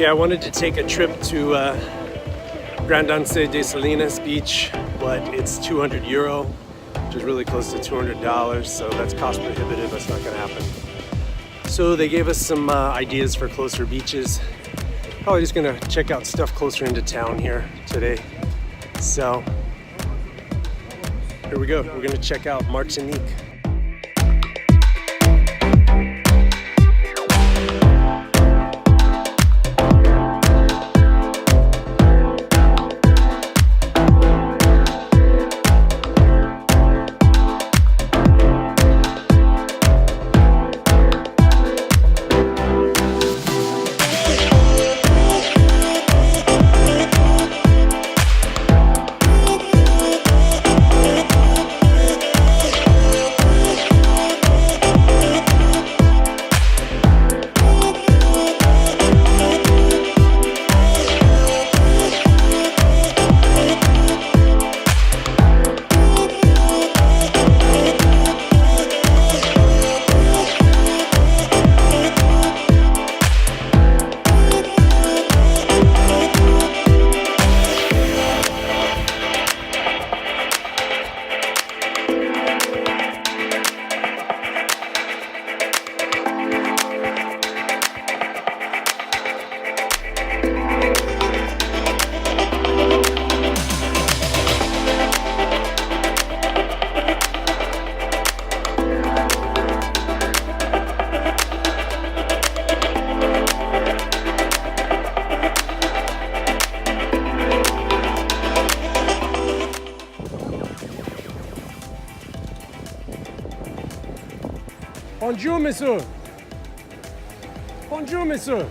Okay, I wanted to take a trip to Grandance des Salinas Beach, but it's 200 euro, which is really close to $200, so that's cost prohibitive. That's not gonna happen. So they gave us some ideas for closer beaches. Probably just gonna check out stuff closer into town here today. So here we go. We're gonna check out Martinique. Bonjour, monsieur. Bonjour, monsieur.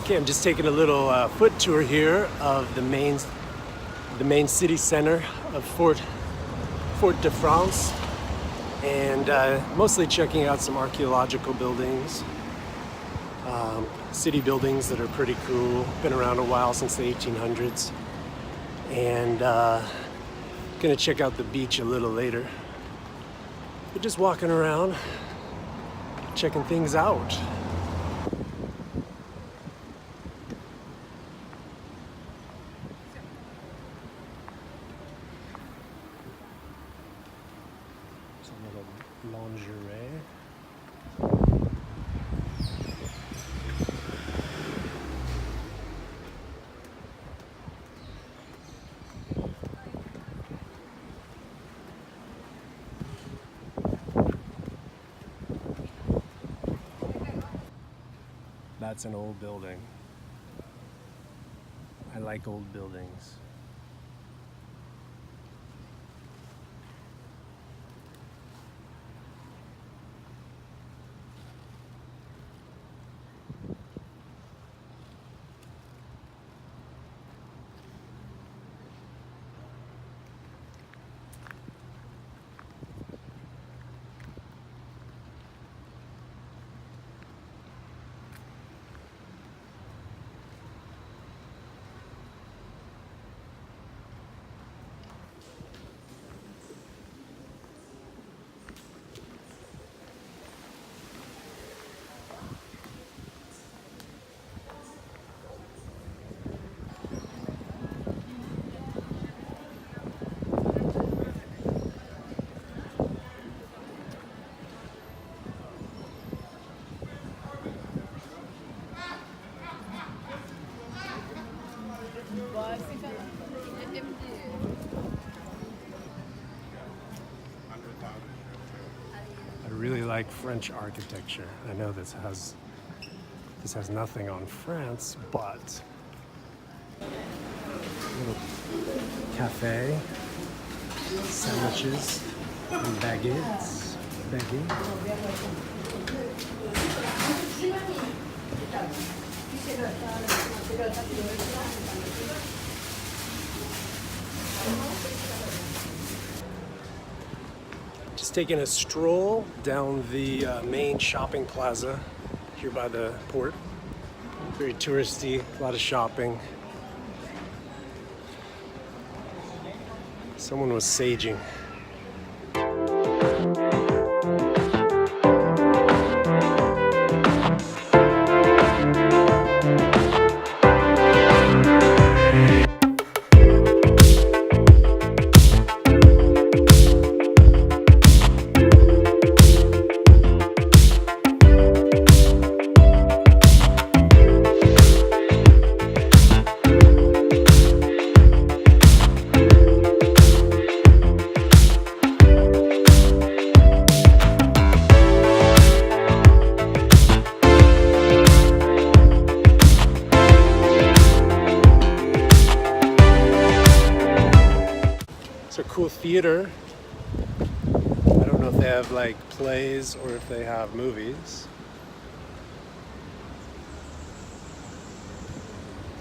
Okay, I'm just taking a little foot tour here of the main city center of Fort-de-France, and mostly checking out some archaeological buildings, city buildings that are pretty cool. Been around a while, since the 1800s, and gonna check out the beach a little later. But just walking around, checking things out. Lingerie. That's an old building. I like old buildings. like French architecture. I know this has nothing on France, but little cafe, sandwiches, and baguettes. Just taking a stroll down the main shopping plaza here by the port. Very touristy, a lot of shopping. Someone was saging. It's a cool theater. I don't know if they have like plays or if they have movies.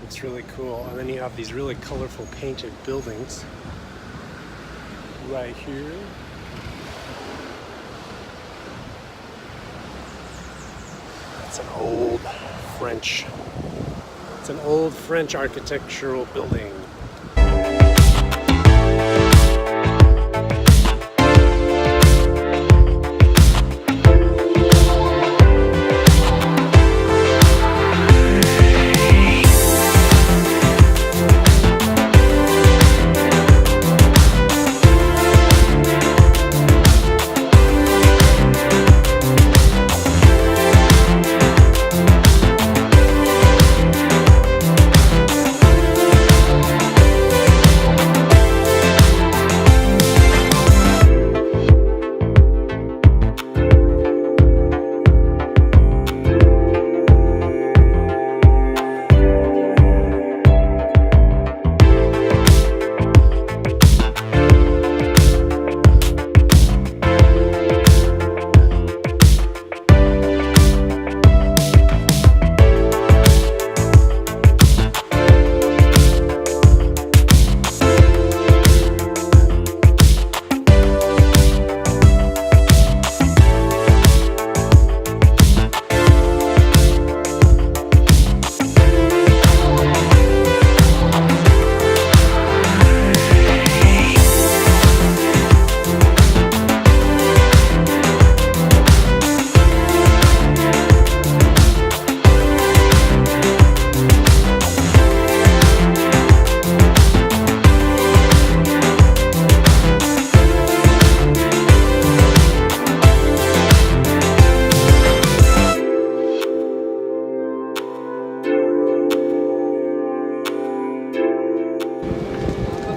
It's really cool. And then you have these really colorful painted buildings right here. It's an old French architectural building.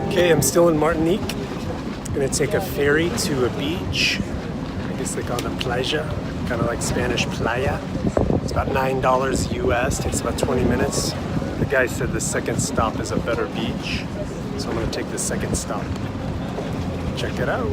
Okay, I'm still in Martinique. I'm gonna take a ferry to a beach. I guess they call it playa, kind of like Spanish playa. It's about $9 US, takes about 20 minutes. The guy said the second stop is a better beach, so I'm gonna take the second stop. Check it out.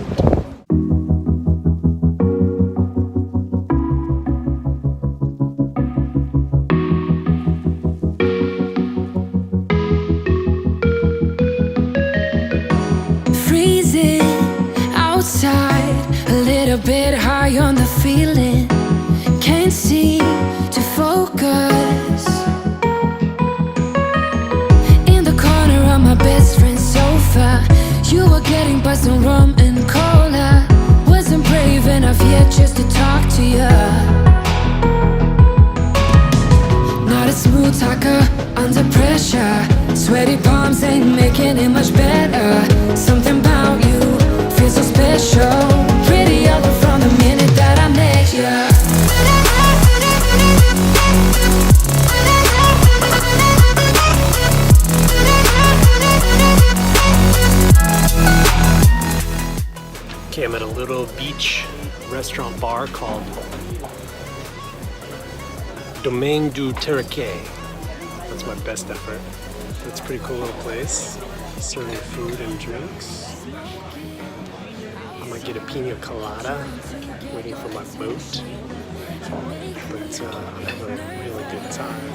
A bit high on the feeling, can't seem to focus. In the corner of my best friend's sofa, you were getting buzzed on rum and cola. Wasn't brave enough yet just to talk to you. Not a smooth talker under pressure. Sweaty palms ain't making it much better. Something about you feels so special. Pretty other from the minute that I met you. Okay, I'm at a little beach restaurant bar called Domaine du Terraquet. That's my best effort. It's a pretty cool little place, serving food and drinks. I might get a pina colada, waiting for my boat. But I'm having a really good time.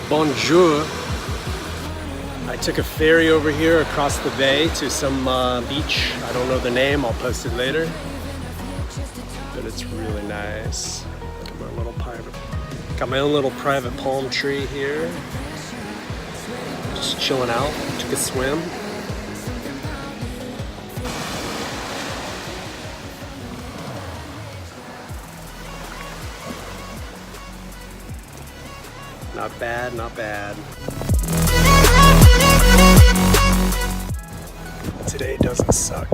Bonjour. I took a ferry over here across the bay to some beach. I don't know the name, I'll post it later. But it's really nice. Got my own little private palm tree here. Just chilling out, took a swim. Not bad, not bad. Today doesn't suck.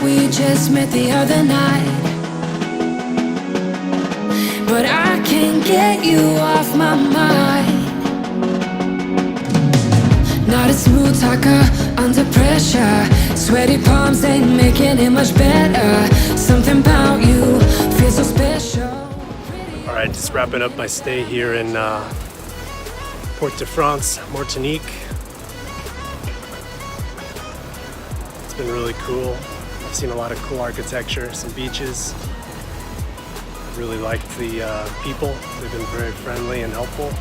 We just met the other night, but I can't get you off my mind. Not a smooth talker under pressure. Sweaty palms ain't making it much better. Something about you feels so special. Alright, just wrapping up my stay here in Port-de-France, Martinique. It's been really cool. I've seen a lot of cool architecture, some beaches. Really liked the people. They've been very friendly and helpful.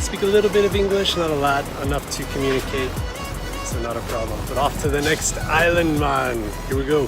Speak a little bit of English, not a lot, enough to communicate, so not a problem. But off to the next island, man. Here we go.